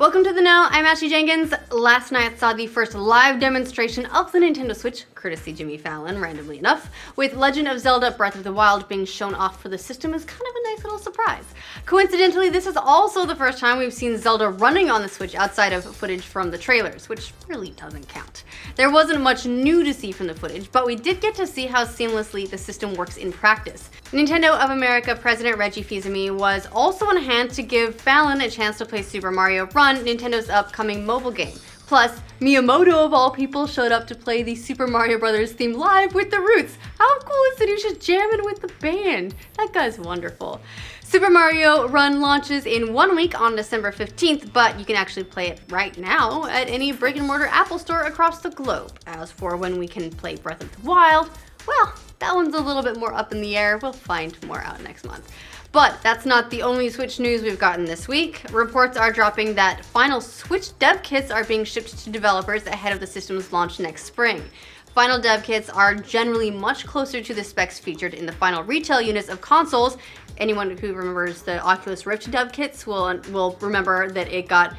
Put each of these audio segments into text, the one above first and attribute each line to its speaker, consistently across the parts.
Speaker 1: Welcome to the Know, I'm Ashley Jenkins. Last night saw the first live demonstration of the Nintendo Switch, courtesy Jimmy Fallon, randomly enough, with Legend of Zelda Breath of the Wild being shown off for the system as kind of a nice little surprise. Coincidentally, this is also the first time we've seen Zelda running on the Switch outside of footage from the trailers, which really doesn't count. There wasn't much new to see from the footage, but we did get to see how seamlessly the system works in practice. Nintendo of America President Reggie Fils-Aimé was also on hand to give Fallon a chance to play Super Mario Run, Nintendo's upcoming mobile game. Plus, Miyamoto of all people showed up to play the Super Mario Bros. Theme live with the Roots. How cool is it? He was just jamming with the band. That guy's wonderful. Super Mario Run launches in 1 week on December 15th, but you can actually play it right now at any brick-and-mortar Apple store across the globe. As for when we can play Breath of the Wild, well, that one's a little bit more up in the air. We'll find more out next month. But that's not the only Switch news we've gotten this week. Reports are dropping that final Switch dev kits are being shipped to developers ahead of the system's launch next spring. Final dev kits are generally much closer to the specs featured in the final retail units of consoles. Anyone who remembers the Oculus Rift dev kits will remember that it got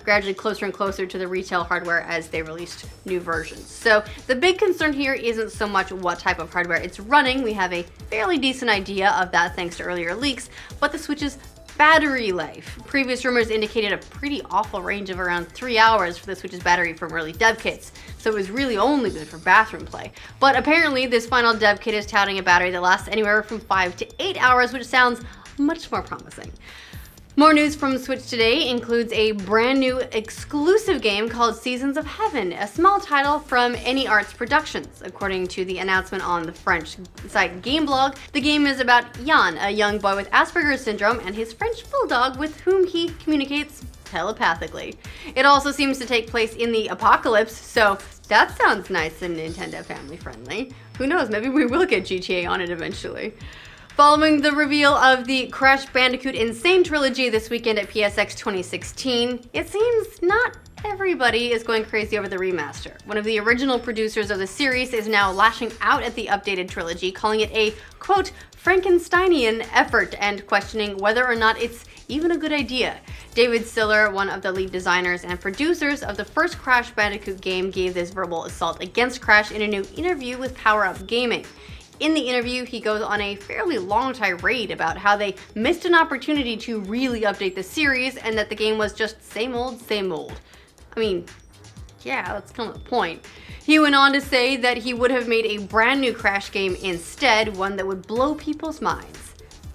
Speaker 1: gradually closer and closer to the retail hardware as they released new versions. So the big concern here isn't so much what type of hardware it's running. We have a fairly decent idea of that thanks to earlier leaks, but the Switch's battery life. Previous rumors indicated a pretty awful range of around 3 hours for the Switch's battery from early dev kits, so it was really only good for bathroom play. But apparently this final dev kit is touting a battery that lasts anywhere from 5 to 8 hours, which sounds much more promising. More news from Switch today includes a brand new exclusive game called Seasons of Heaven, a small title from Any Arts Productions. According to the announcement on the French site Gameblog, the game is about Jan, a young boy with Asperger's syndrome, and his French bulldog with whom he communicates telepathically. It also seems to take place in the apocalypse, so that sounds nice and Nintendo family friendly. Who knows, maybe we will get GTA on it eventually. Following the reveal of the Crash Bandicoot Insane trilogy this weekend at PSX 2016, it seems not everybody is going crazy over the remaster. One of the original producers of the series is now lashing out at the updated trilogy, calling it a, quote, Frankensteinian effort and questioning whether or not it's even a good idea. David Siller, one of the lead designers and producers of the first Crash Bandicoot game, gave this verbal assault against Crash in a new interview with Power Up Gaming. In the interview, he goes on a fairly long tirade about how they missed an opportunity to really update the series and that the game was just same old, same old. I mean, yeah, that's kind of the point. He went on to say that he would have made a brand new Crash game instead, one that would blow people's minds.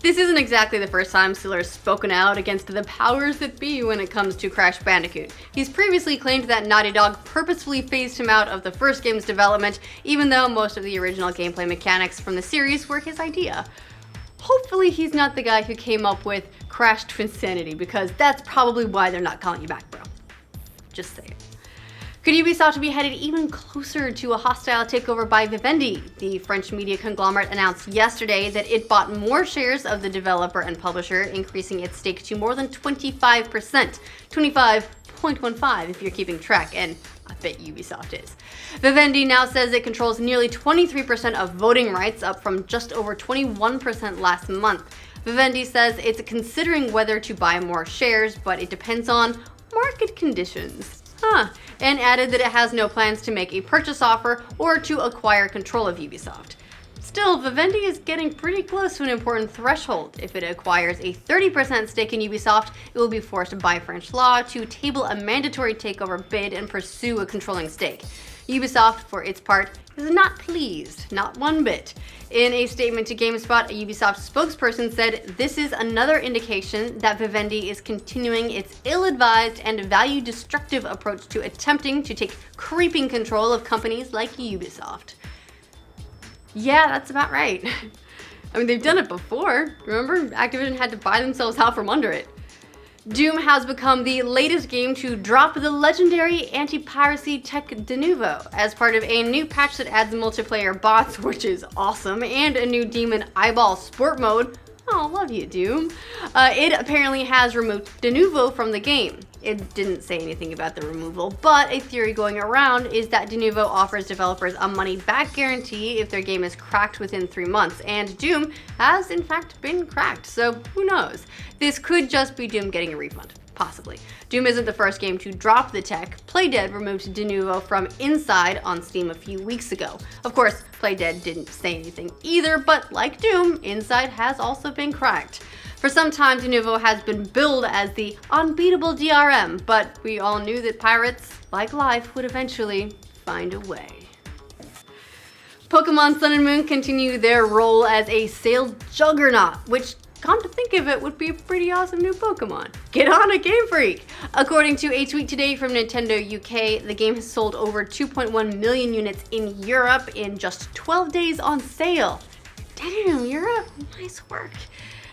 Speaker 1: This isn't exactly the first time Siller has spoken out against the powers that be when it comes to Crash Bandicoot. He's previously claimed that Naughty Dog purposefully phased him out of the first game's development, even though most of the original gameplay mechanics from the series were his idea. Hopefully he's not the guy who came up with Crash Twinsanity, because that's probably why they're not calling you back, bro. Just saying. Could Ubisoft be headed even closer to a hostile takeover by Vivendi? The French media conglomerate announced yesterday that it bought more shares of the developer and publisher, increasing its stake to more than 25%. 25.15 if you're keeping track, and I bet Ubisoft is. Vivendi now says it controls nearly 23% of voting rights, up from just over 21% last month. Vivendi says it's considering whether to buy more shares, but it depends on market conditions. And added that it has no plans to make a purchase offer or to acquire control of Ubisoft. Still, Vivendi is getting pretty close to an important threshold. If it acquires a 30% stake in Ubisoft, it will be forced by French law to table a mandatory takeover bid and pursue a controlling stake. Ubisoft, for its part, is not pleased, not one bit. In a statement to GameSpot, a Ubisoft spokesperson said this is another indication that Vivendi is continuing its ill-advised and value-destructive approach to attempting to take creeping control of companies like Ubisoft. Yeah, that's about right. I mean, they've done it before. Remember? Activision had to buy themselves out from under it. Doom has become the latest game to drop the legendary anti-piracy tech Denuvo as part of a new patch that adds multiplayer bots, which is awesome, and a new demon eyeball sport mode. Oh, love you, Doom. It apparently has removed Denuvo from the game. It didn't say anything about the removal, but a theory going around is that Denuvo offers developers a money-back guarantee if their game is cracked within 3 months, and Doom has in fact been cracked, so who knows? This could just be Doom getting a refund. Possibly. Doom isn't the first game to drop the tech. Playdead removed Denuvo from Inside on Steam a few weeks ago. Of course, Playdead didn't say anything either, but like Doom, Inside has also been cracked. For some time, Denuvo has been billed as the unbeatable DRM, but we all knew that pirates, like life, would eventually find a way. Pokemon Sun and Moon continue their role as a sales juggernaut, which, come to think of it, would be a pretty awesome new Pokemon. Get on it, Game Freak! According to a tweet today from Nintendo UK, the game has sold over 2.1 million units in Europe in just 12 days on sale. Damn, Europe, nice work.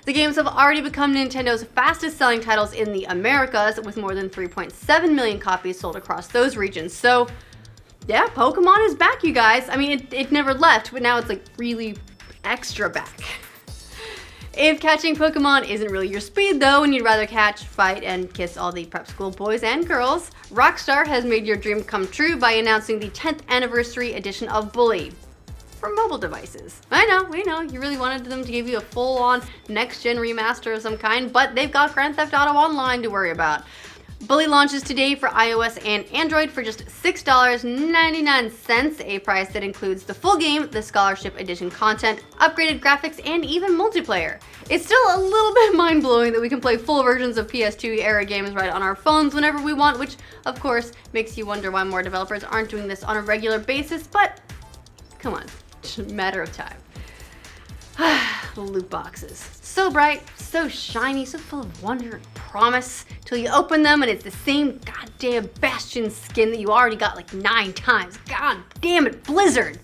Speaker 1: The games have already become Nintendo's fastest selling titles in the Americas, with more than 3.7 million copies sold across those regions. So, yeah, Pokemon is back, you guys. I mean, it never left, but now it's like really extra back. If catching Pokemon isn't really your speed though, and you'd rather catch, fight, and kiss all the prep school boys and girls, Rockstar has made your dream come true by announcing the 10th anniversary edition of Bully for mobile devices. I know, we know, you really wanted them to give you a full-on next-gen remaster of some kind, but they've got Grand Theft Auto Online to worry about. Bully launches today for iOS and Android for just $6.99, a price that includes the full game, the Scholarship Edition content, upgraded graphics, and even multiplayer. It's still a little bit mind-blowing that we can play full versions of PS2-era games right on our phones whenever we want, which, of course, makes you wonder why more developers aren't doing this on a regular basis, but come on, it's a matter of time. Loot boxes. So bright, so shiny, so full of wonder and promise, till you open them and it's the same goddamn Bastion skin that you already got like 9 times. God damn it, Blizzard!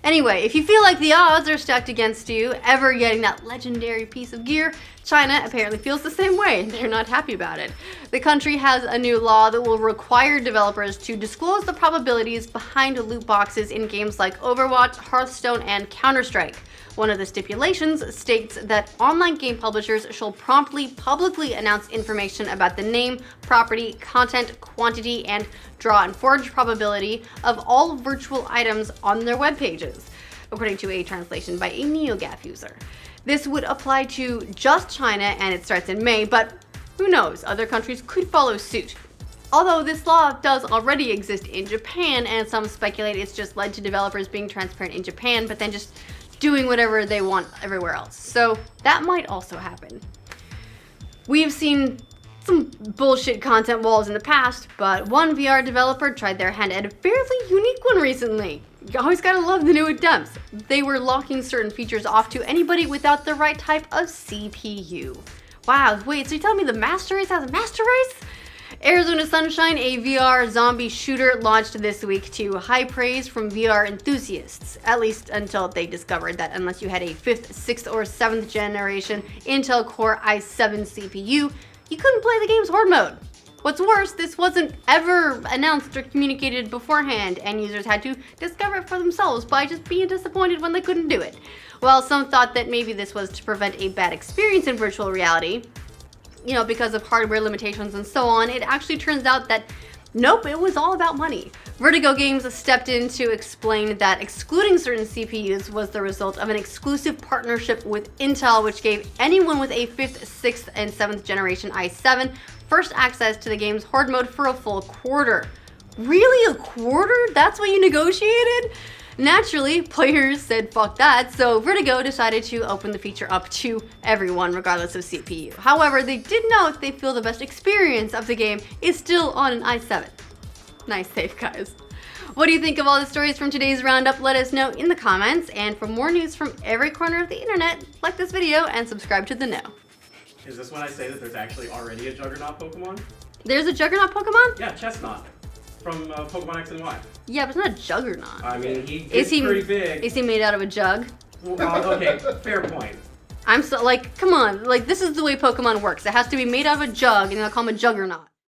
Speaker 1: Anyway, if you feel like the odds are stacked against you ever getting that legendary piece of gear, China apparently feels the same way, and they're not happy about it. The country has a new law that will require developers to disclose the probabilities behind loot boxes in games like Overwatch, Hearthstone, and Counter-Strike. One of the stipulations states that online game publishers shall promptly publicly announce information about the name, property, content, quantity, and draw and forge probability of all virtual items on their web pages, according to a translation by a NeoGAF user. This would apply to just China, and it starts in May, but who knows, other countries could follow suit. Although this law does already exist in Japan, and some speculate it's just led to developers being transparent in Japan, but then just doing whatever they want everywhere else. So that might also happen. We've seen some bullshit content walls in the past, but one VR developer tried their hand at a fairly unique one recently. You always gotta love the new attempts. They were locking certain features off to anybody without the right type of CPU. Wow, wait, so you're telling me the Master Race has a Master Race? Arizona Sunshine, a VR zombie shooter, launched this week to high praise from VR enthusiasts, at least until they discovered that unless you had a 5th, 6th, or 7th generation Intel Core i7 CPU, you couldn't play the game's horde mode. What's worse, this wasn't ever announced or communicated beforehand, and users had to discover it for themselves by just being disappointed when they couldn't do it. While some thought that maybe this was to prevent a bad experience in virtual reality, you know, because of hardware limitations and so on, it actually turns out that nope, it was all about money. Vertigo Games stepped in to explain that excluding certain CPUs was the result of an exclusive partnership with Intel, which gave anyone with a 5th, 6th, and 7th generation i7 first access to the game's horde mode for a full quarter. Really, a quarter? That's what you negotiated? Naturally, players said fuck that, so Vertigo decided to open the feature up to everyone regardless of CPU. However, they did note they feel the best experience of the game is still on an i7. Nice save, guys. What do you think of all the stories from today's roundup? Let us know in the comments, and for more news from every corner of the internet, like this video and subscribe to The Know.
Speaker 2: Is this when I say that there's actually already a Juggernaut Pokemon?
Speaker 1: There's a Juggernaut Pokemon?
Speaker 2: Yeah, Chestnut. From Pokemon X and Y.
Speaker 1: Yeah, but it's not a Juggernaut.
Speaker 2: I mean, he's pretty big.
Speaker 1: Is he made out of a jug?
Speaker 2: Well, okay, fair point.
Speaker 1: I'm so, like, come on. Like, this is the way Pokemon works. It has to be made out of a jug, and they'll call him a Juggernaut.